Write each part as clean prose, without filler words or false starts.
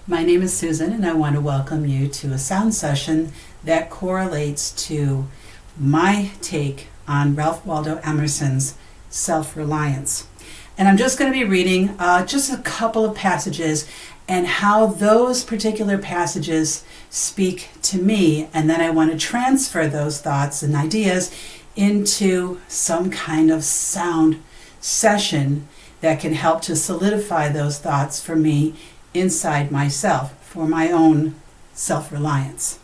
My name is Susan, and I want to welcome you to a sound session that correlates to my take on Ralph Waldo Emerson's self-reliance. And I'm just going to be reading just a couple of passages and how those particular passages speak to me, and then I want to transfer those thoughts and ideas into some kind of sound session that can help to solidify those thoughts for me inside myself, for my own self-reliance.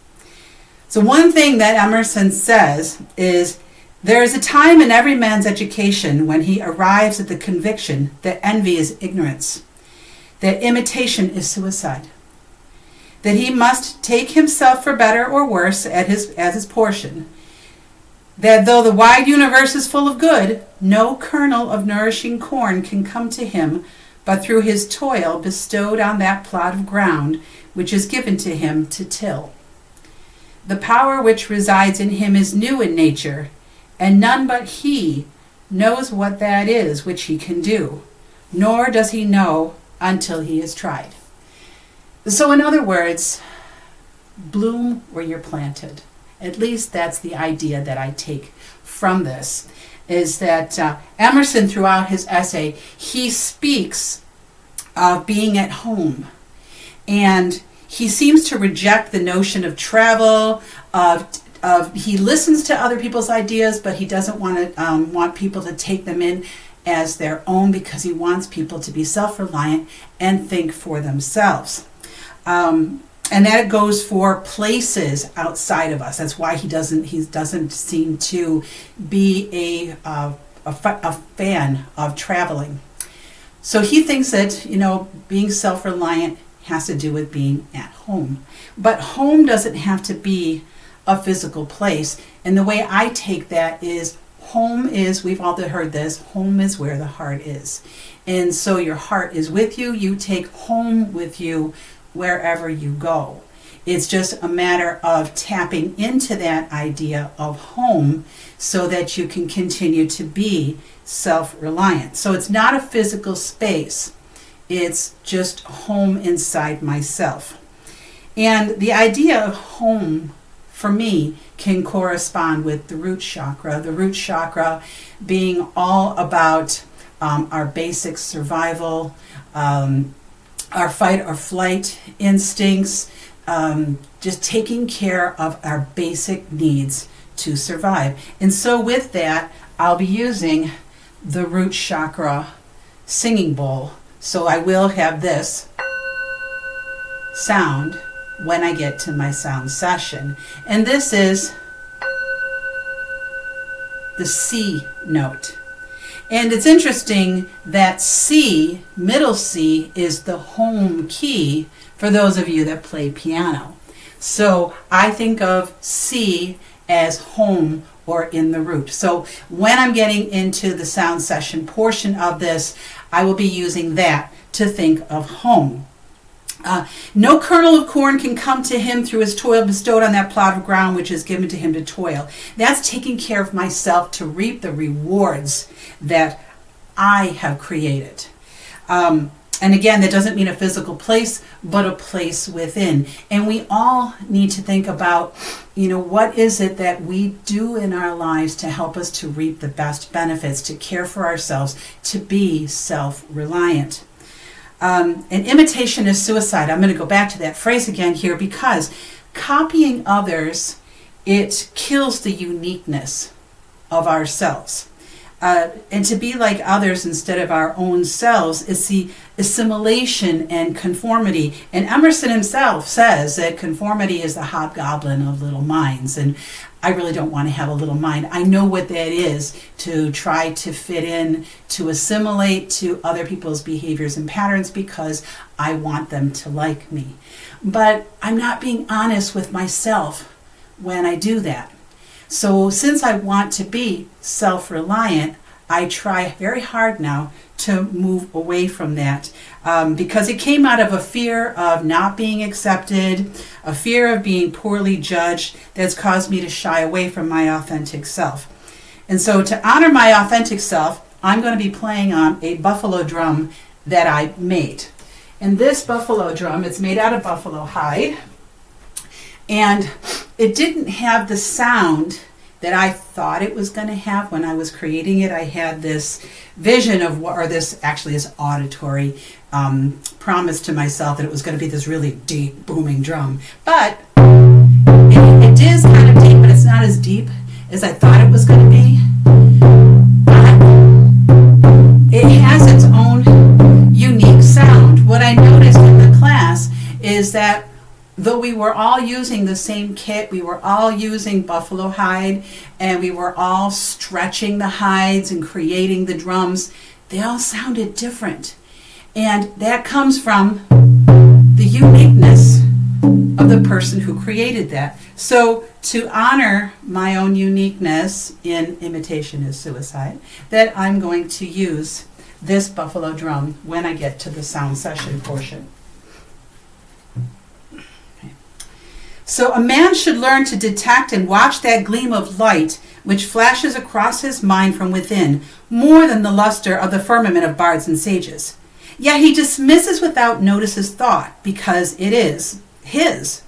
So one thing that Emerson says is, there is a time in every man's education when he arrives at the conviction that envy is ignorance, that imitation is suicide, that he must take himself for better or worse as his portion, that though the wide universe is full of good, no kernel of nourishing corn can come to him but through his toil bestowed on that plot of ground which is given to him to till. The power which resides in him is new in nature, and none but he knows what that is which he can do, nor does he know until he is tried. So in other words, bloom where you're planted. At least that's the idea that I take from this, is that Emerson, throughout his essay, he speaks of being at home. And he seems to reject the notion of travel, he listens to other people's ideas, but he doesn't want people to take them in as their own, because he wants people to be self-reliant and think for themselves. And that goes for places outside of us. That's why he doesn't seem to be a fan of traveling. So he thinks that, being self-reliant has to do with being at home. But home doesn't have to be a physical place. And the way I take that is, home is, we've all heard this, home is where the heart is. And so your heart is with you. You take home with you wherever you go. It's just a matter of tapping into that idea of home so that you can continue to be self-reliant. So it's not a physical space. It's just home inside myself. And the idea of home, for me, can correspond with the root chakra. The root chakra being all about our basic survival, our fight or flight instincts, just taking care of our basic needs to survive. And so with that, I'll be using the root chakra singing bowl. So I will have this sound when I get to my sound session. And this is the C note. And it's interesting that C, middle C, is the home key for those of you that play piano. So I think of C as home or in the root. So when I'm getting into the sound session portion of this, I will be using that to think of home. No kernel of corn can come to him through his toil bestowed on that plot of ground which is given to him to toil. That's taking care of myself to reap the rewards that I have created. And again, that doesn't mean a physical place, but a place within. And we all need to think about, what is it that we do in our lives to help us to reap the best benefits, to care for ourselves, to be self-reliant. And imitation is suicide. I'm going to go back to that phrase again here, because copying others, it kills the uniqueness of ourselves. And to be like others instead of our own selves is the assimilation and conformity. And Emerson himself says that conformity is the hobgoblin of little minds. And I really don't want to have a little mind. I know what that is, to try to fit in, to assimilate to other people's behaviors and patterns because I want them to like me. But I'm not being honest with myself when I do that. So since I want to be self-reliant, I try very hard now to move away from that because it came out of a fear of not being accepted, a fear of being poorly judged that's caused me to shy away from my authentic self. And so to honor my authentic self, I'm going to be playing on a buffalo drum that I made. And this buffalo drum, it's made out of buffalo hide. And it didn't have the sound that I thought it was going to have when I was creating it. I had this vision of what, or this actually is auditory promise to myself that it was going to be this really deep, booming drum. But it is kind of deep, but it's not as deep as I thought it was going to be. But it has its own unique sound. What I noticed in the class is that though we were all using the same kit, we were all using buffalo hide, and we were all stretching the hides and creating the drums, they all sounded different. And that comes from the uniqueness of the person who created that. So to honor my own uniqueness in imitation is suicide, that I'm going to use this buffalo drum when I get to the sound session portion. So a man should learn to detect and watch that gleam of light which flashes across his mind from within, more than the luster of the firmament of bards and sages. Yet he dismisses without notice his thought, because it is his.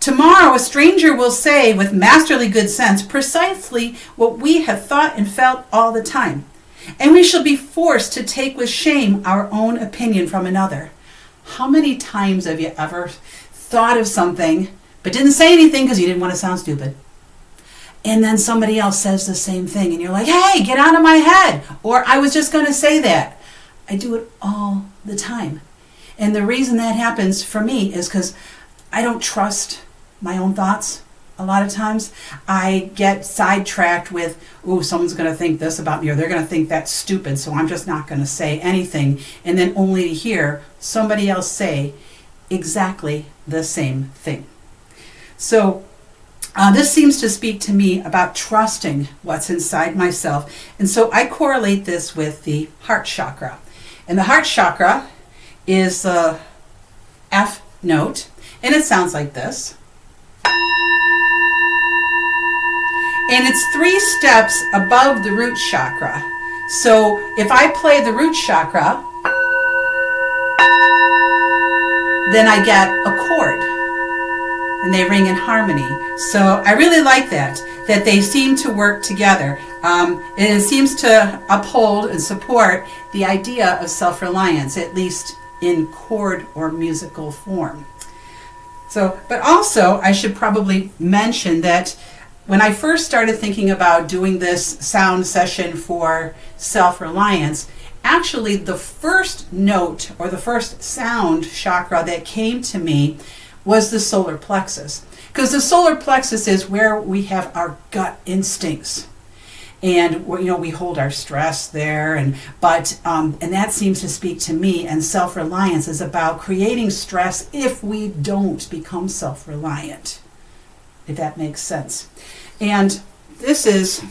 Tomorrow a stranger will say with masterly good sense precisely what we have thought and felt all the time, and we shall be forced to take with shame our own opinion from another. How many times have you ever thought of something but didn't say anything because you didn't want to sound stupid? And then somebody else says the same thing and you're like, hey, get out of my head. Or I was just going to say that. I do it all the time. And the reason that happens for me is because I don't trust my own thoughts. A lot of times I get sidetracked with, oh, someone's going to think this about me, or they're going to think that's stupid, so I'm just not going to say anything. And then only to hear somebody else say exactly the same thing. So this seems to speak to me about trusting what's inside myself. And so I correlate this with the heart chakra. And the heart chakra is the F note, and it sounds like this. And it's 3 steps above the root chakra. So if I play the root chakra, then I get a chord, and they ring in harmony. So I really like that they seem to work together. And it seems to uphold and support the idea of self-reliance, at least in chord or musical form. So, but also I should probably mention that when I first started thinking about doing this sound session for self-reliance, actually the first note or the first sound chakra that came to me was the solar plexus. Because the solar plexus is where we have our gut instincts. And we hold our stress there, and that seems to speak to me. And self-reliance is about creating stress if we don't become self-reliant, if that makes sense. And this is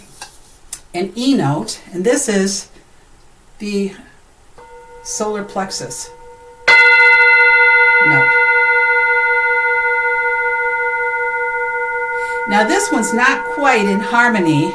an E note, and this is the solar plexus note. Now this one's not quite in harmony.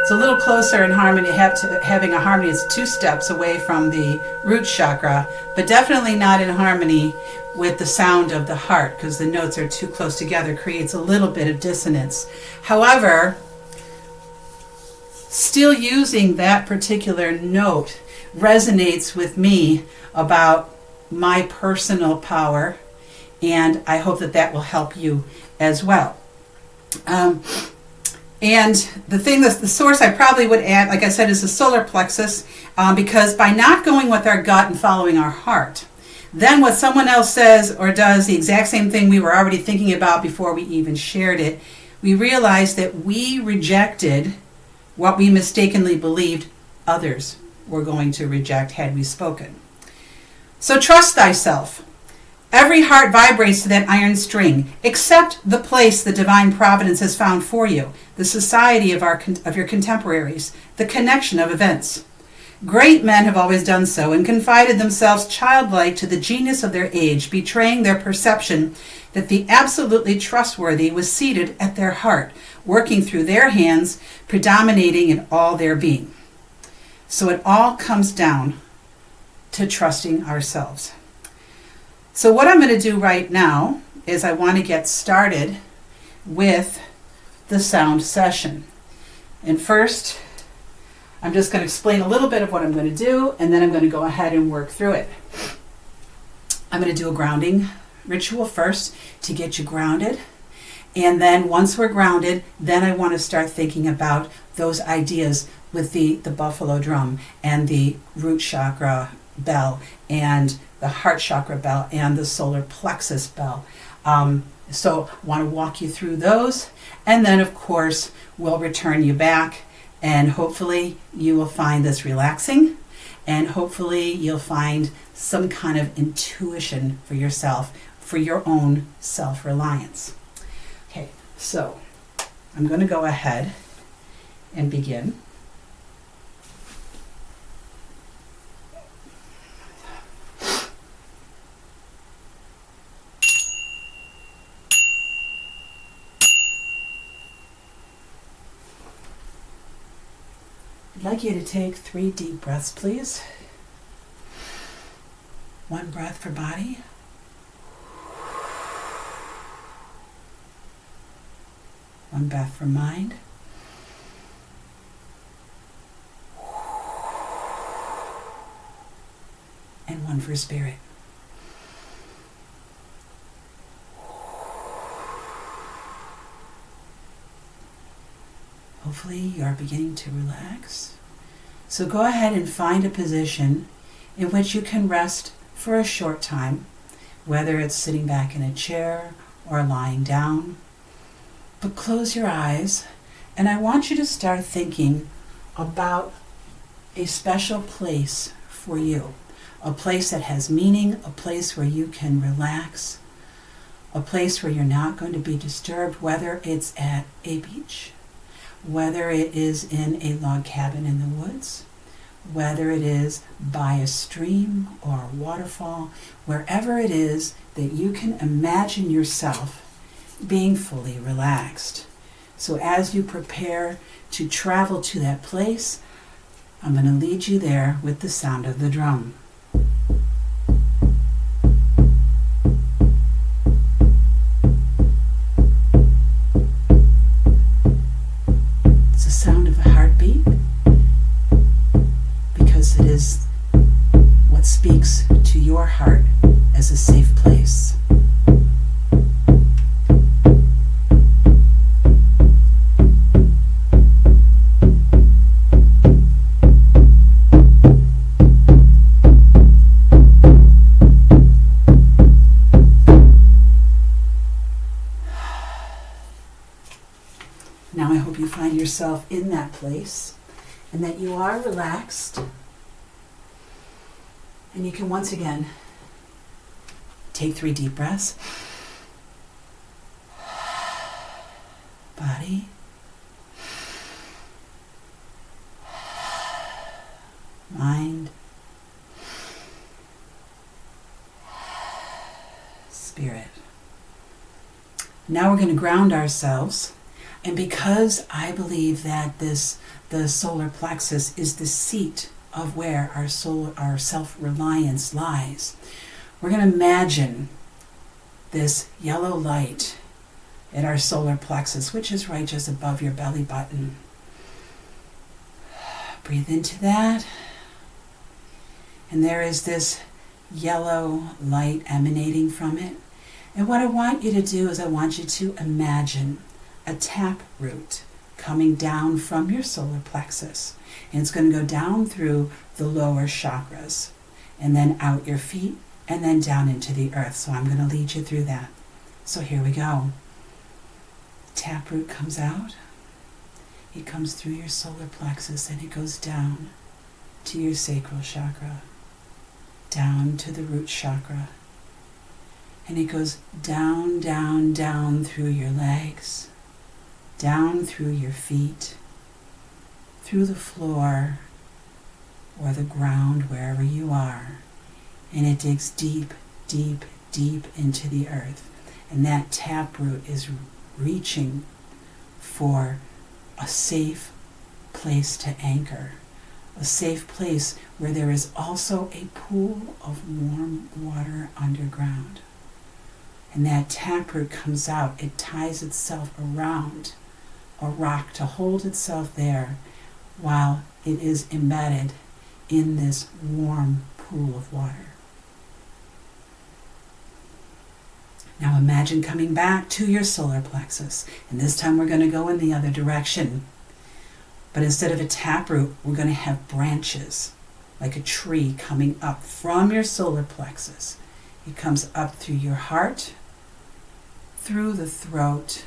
It's a little closer in harmony, having a harmony. It's 2 steps away from the root chakra, but definitely not in harmony with the sound of the heart, because the notes are too close together, creates a little bit of dissonance. However, still using that particular note resonates with me about my personal power, and I hope that will help you as well. And the source I probably would add, like I said, is the solar plexus, because by not going with our gut and following our heart, then what someone else says or does the exact same thing we were already thinking about before we even shared it, we realize that we rejected what we mistakenly believed others were going to reject had we spoken. So trust thyself. Every heart vibrates to that iron string, except the place the divine providence has found for you, the society of your contemporaries, the connection of events. Great men have always done so and confided themselves childlike to the genius of their age, betraying their perception that the absolutely trustworthy was seated at their heart, working through their hands, predominating in all their being. So it all comes down to trusting ourselves. So what I'm going to do right now is I want to get started with the sound session. And first, I'm just going to explain a little bit of what I'm going to do, and then I'm going to go ahead and work through it. I'm going to do a grounding ritual first to get you grounded. And then once we're grounded, then I want to start thinking about those ideas with the buffalo drum and the root chakra bell and the heart chakra bell and the solar plexus bell. So I want to walk you through those. And then, of course, we'll return you back. And hopefully you will find this relaxing. And hopefully you'll find some kind of intuition for yourself, for your own self-reliance. Okay, so I'm going to go ahead and begin. I'd like you to take 3 deep breaths, please. 1 breath for body. 1 breath for mind. And 1 for spirit. Hopefully you are beginning to relax. So go ahead and find a position in which you can rest for a short time, whether it's sitting back in a chair or lying down. But close your eyes, and I want you to start thinking about a special place for you, a place that has meaning, a place where you can relax, a place where you're not going to be disturbed, whether it's at a beach, whether it is in a log cabin in the woods, whether it is by a stream or a waterfall, wherever it is that you can imagine yourself being fully relaxed. So as you prepare to travel to that place, I'm going to lead you there with the sound of the drum. It's the sound of a heartbeat because it is what speaks to your heart as a safe place. Now I hope you find yourself in that place and that you are relaxed. And you can once again take 3 deep breaths. Body. Mind. Spirit. Now we're going to ground ourselves. And because I believe that the solar plexus is the seat of where our self-reliance lies, we're going to imagine this yellow light at our solar plexus, which is right just above your belly button. Breathe into that. And there is this yellow light emanating from it. And what I want you to do is I want you to imagine a tap root coming down from your solar plexus. And it's going to go down through the lower chakras and then out your feet and then down into the earth. So I'm going to lead you through that. So here we go. Tap root comes out. It comes through your solar plexus and it goes down to your sacral chakra, down to the root chakra. And it goes down, down, down through your legs, down through your feet, through the floor or the ground, wherever you are. And it digs deep, deep, deep into the earth. And that taproot is reaching for a safe place to anchor, a safe place where there is also a pool of warm water underground. And that taproot comes out, it ties itself around a rock to hold itself there while it is embedded in this warm pool of water. Now imagine coming back to your solar plexus, and this time we're going to go in the other direction. But instead of a taproot, we're going to have branches, like a tree coming up from your solar plexus. It comes up through your heart, through the throat,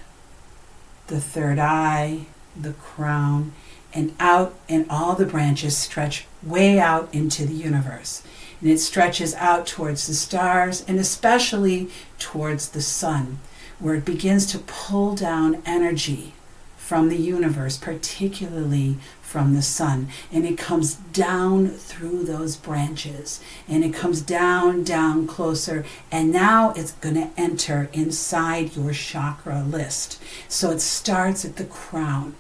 the third eye, the crown, and out, and all the branches stretch way out into the universe. And it stretches out towards the stars, and especially towards the sun, where it begins to pull down energy from the universe, particularly from the sun. And it comes down through those branches, and it comes down closer, and now it's going to enter inside your chakra list. So it starts at the crown.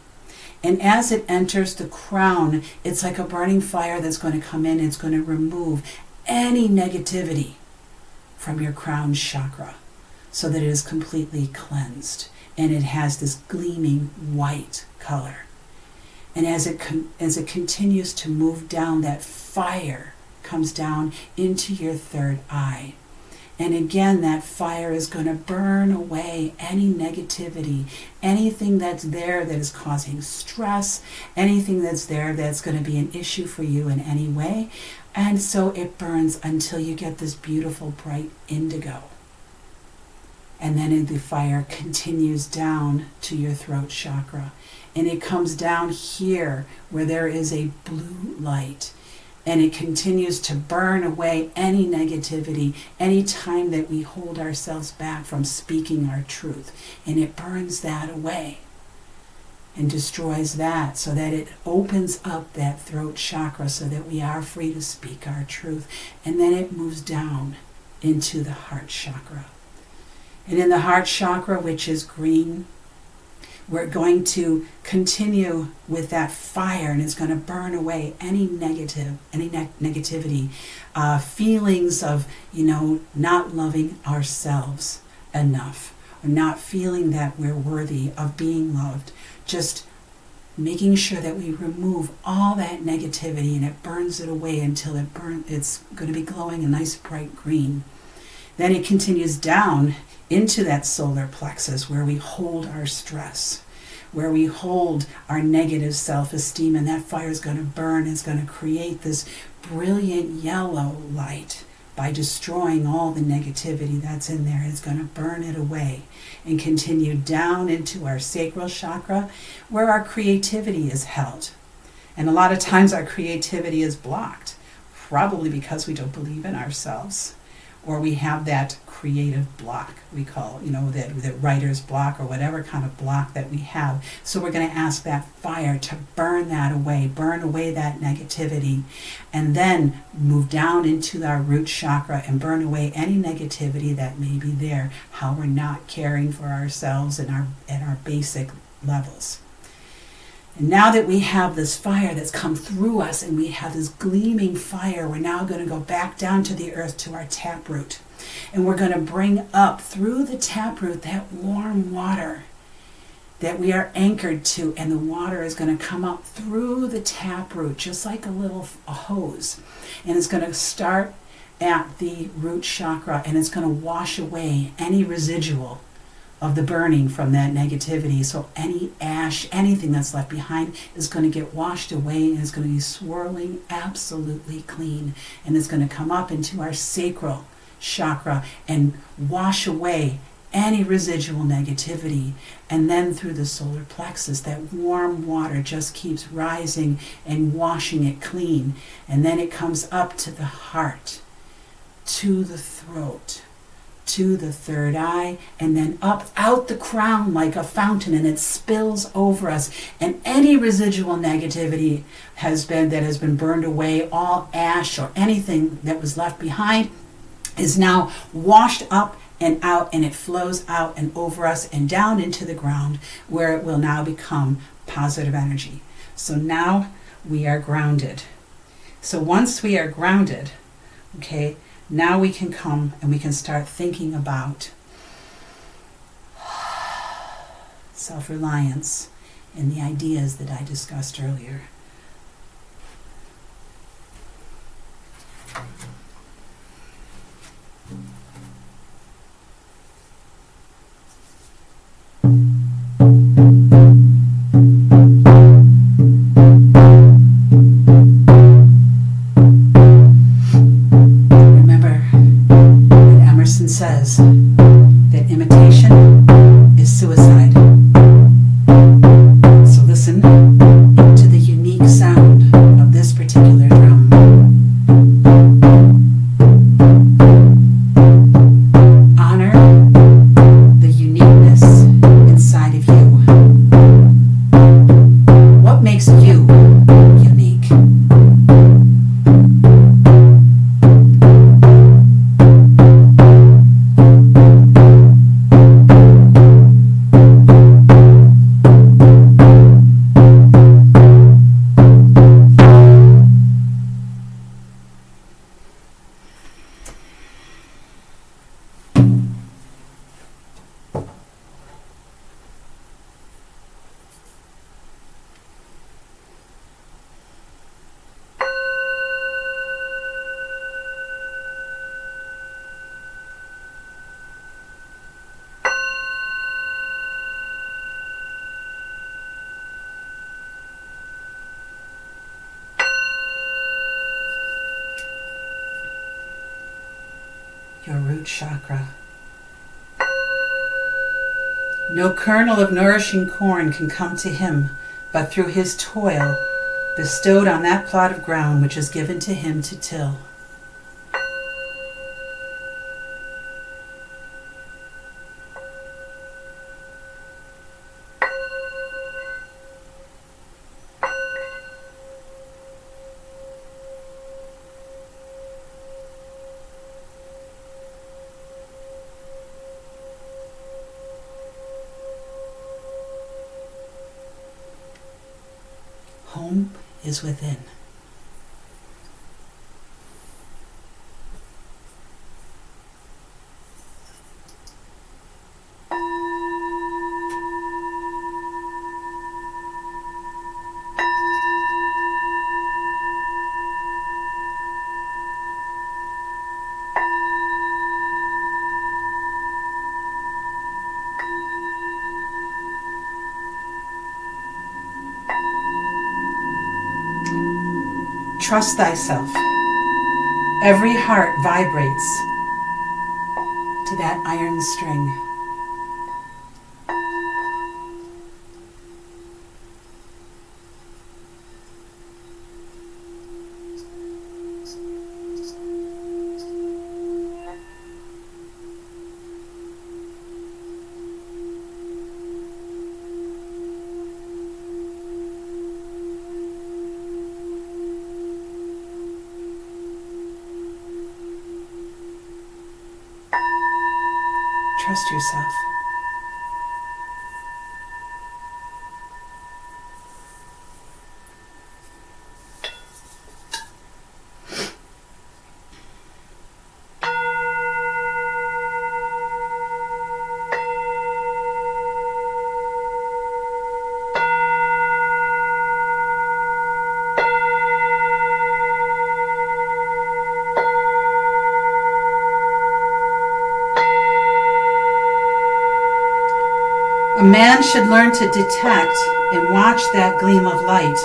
And as it enters the crown, it's like a burning fire that's going to come in. It's going to remove any negativity from your crown chakra so that it is completely cleansed. And it has this gleaming white color. And as it continues to move down, that fire comes down into your third eye. And again, that fire is going to burn away any negativity, anything that's there that is causing stress, anything that's there that's going to be an issue for you in any way. And so it burns until you get this beautiful bright indigo. And then the fire continues down to your throat chakra. And it comes down here where there is a blue light. And it continues to burn away any negativity, any time that we hold ourselves back from speaking our truth. And it burns that away and destroys that, so that it opens up that throat chakra so that we are free to speak our truth. And then it moves down into the heart chakra. And in the heart chakra, which is green, we're going to continue with that fire, and it's going to burn away any negativity, feelings of, not loving ourselves enough, or not feeling that we're worthy of being loved. Just making sure that we remove all that negativity, and it burns it away until it's going to be glowing a nice bright green. Then it continues down into that solar plexus where we hold our stress, where we hold our negative self-esteem, and that fire is going to burn. It's going to create this brilliant yellow light by destroying all the negativity that's in there. It's going to burn it away and continue down into our sacral chakra where our creativity is held. And a lot of times our creativity is blocked, probably because we don't believe in ourselves, or we have that creative block, we call, that writer's block, or whatever kind of block that we have. So we're going to ask that fire to burn that away, burn away that negativity, and then move down into our root chakra and burn away any negativity that may be there, how we're not caring for ourselves at our basic levels. And now that we have this fire that's come through us, and we have this gleaming fire, we're now going to go back down to the earth to our taproot. And we're going to bring up through the taproot that warm water that we are anchored to. And the water is going to come up through the taproot, just like a hose. And it's going to start at the root chakra, and it's going to wash away any residual of the burning from that negativity. So any ash, anything that's left behind is going to get washed away, and it's going to be swirling absolutely clean. And it's going to come up into our sacral chakra and wash away any residual negativity. And then through the solar plexus, that warm water just keeps rising and washing it clean. And then it comes up to the heart, to the throat, to the third eye, and then up out the crown like a fountain, and it spills over us. And any residual negativity that has been burned away, all ash or anything that was left behind, is now washed up and out, and it flows out and over us and down into the ground, where it will now become positive energy. So now we are grounded. So once we are grounded, okay, now we can come and we can start thinking about self-reliance and the ideas that I discussed earlier. Remember that Emerson says that imitation is suicide. So listen to the unique sound of this particular drum. Honor the uniqueness inside of you. What makes you unique? Your root chakra. No kernel of nourishing corn can come to him, but through his toil, bestowed on that plot of ground which is given to him to till. Home is within. Trust thyself. Every heart vibrates to that iron string. Trust yourself. A man should learn to detect and watch that gleam of light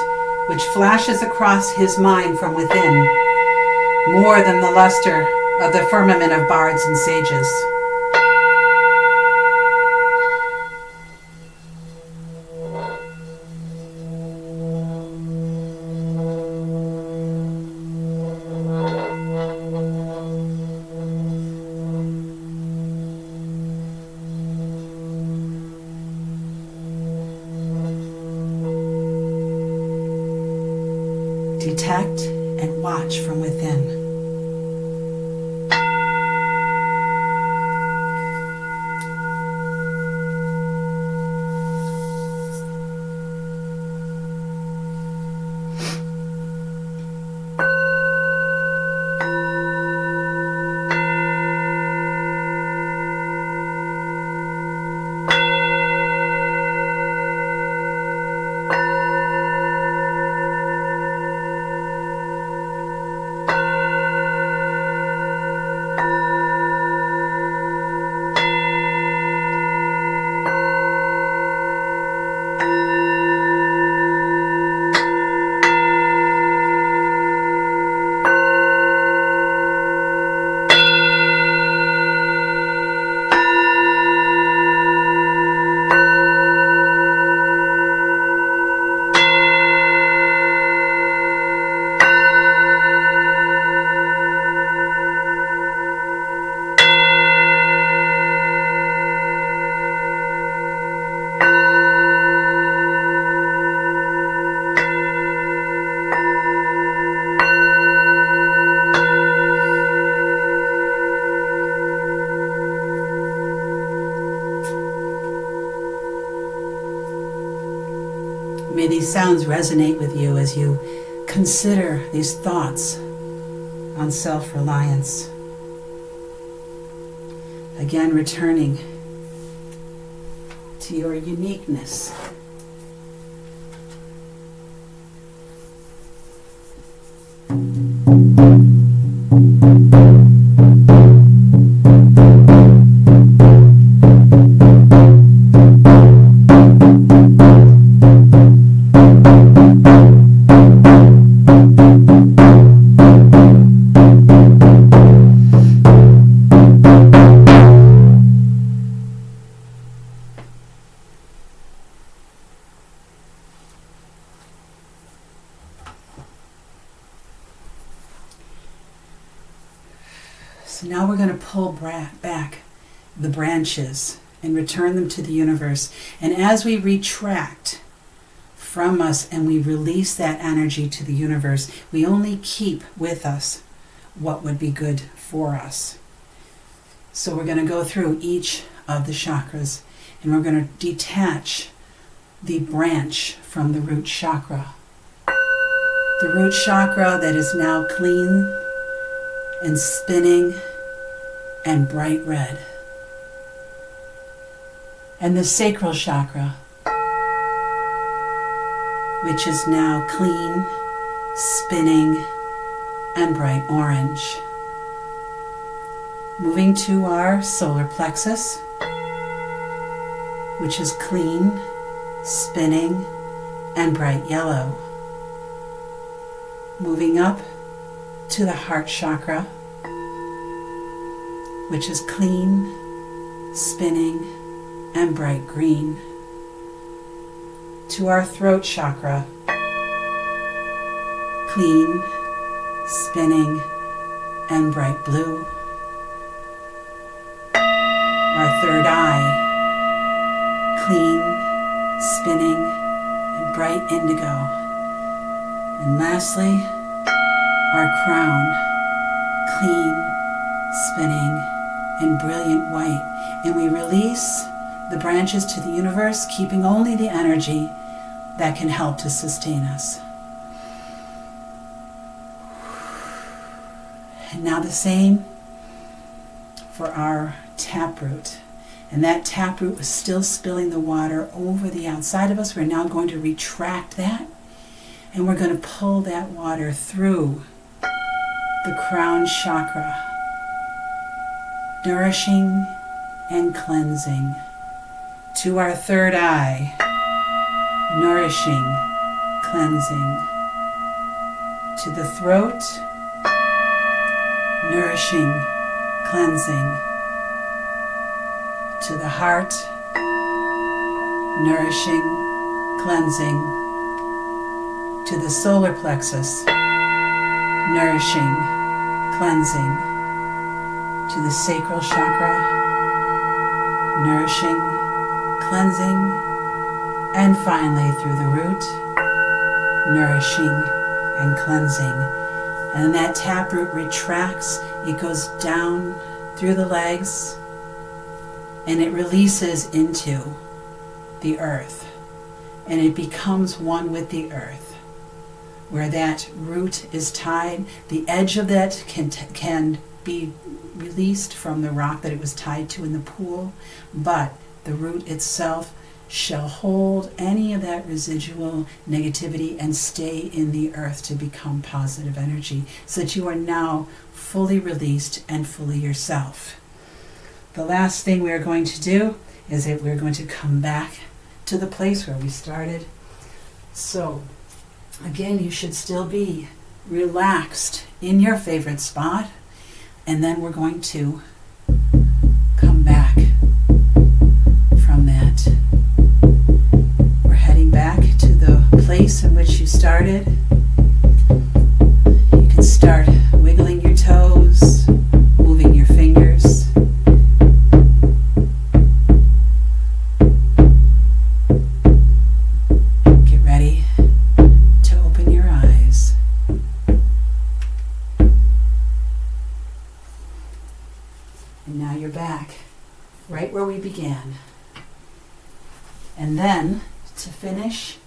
which flashes across his mind from within, more than the luster of the firmament of bards and sages. Detect and watch from within. these sounds resonate with you as you consider these thoughts on self-reliance. Again, returning to your uniqueness. So now we're going to pull back the branches and return them to the universe. And as we retract from us and we release that energy to the universe, we only keep with us what would be good for us. So we're going to go through each of the chakras and we're going to detach the branch from the root chakra. The root chakra that is now clean and spinning and bright red. And the sacral chakra, which is now clean, spinning, and bright orange. Moving to our solar plexus, which is clean, spinning, and bright yellow. Moving up to the heart chakra, which is clean, spinning, and bright green. To our throat chakra, clean, spinning, and bright blue. Our third eye, clean, spinning, and bright indigo. And lastly, our crown, clean, spinning, and brilliant white. And we release the branches to the universe, keeping only the energy that can help to sustain us. And now the same for our taproot. And that taproot was still spilling the water over the outside of us. We're now going to retract that. And we're going to pull that water through the crown chakra, nourishing and cleansing. To our third eye, nourishing, cleansing. To the throat, nourishing, cleansing. To the heart, nourishing, cleansing. To the solar plexus, nourishing, cleansing. To the sacral chakra, nourishing, cleansing. And finally through the root, nourishing and cleansing. And that taproot retracts, it goes down through the legs, and it releases into the earth. And it becomes one with the earth. Where that root is tied, the edge of that can be released from the rock that it was tied to in the pool, but the root itself shall hold any of that residual negativity and stay in the earth to become positive energy, so that you are now fully released and fully yourself. The last thing we are going to do is that we're going to come back to the place where we started. So again, you should still be relaxed in your favorite spot, and then we're going to come back from that. We're heading back to the place in which you started. You can start wiggling your toes, moving your fingers. Get ready to open your eyes. And now you're back right where we began. And then, to finish,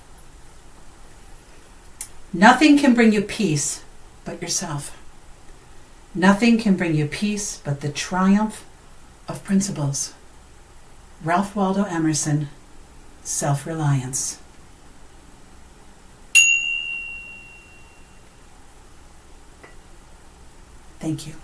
Nothing can bring you peace but yourself. Nothing can bring you peace but the triumph of principles. Ralph Waldo Emerson, Self-Reliance. Thank you.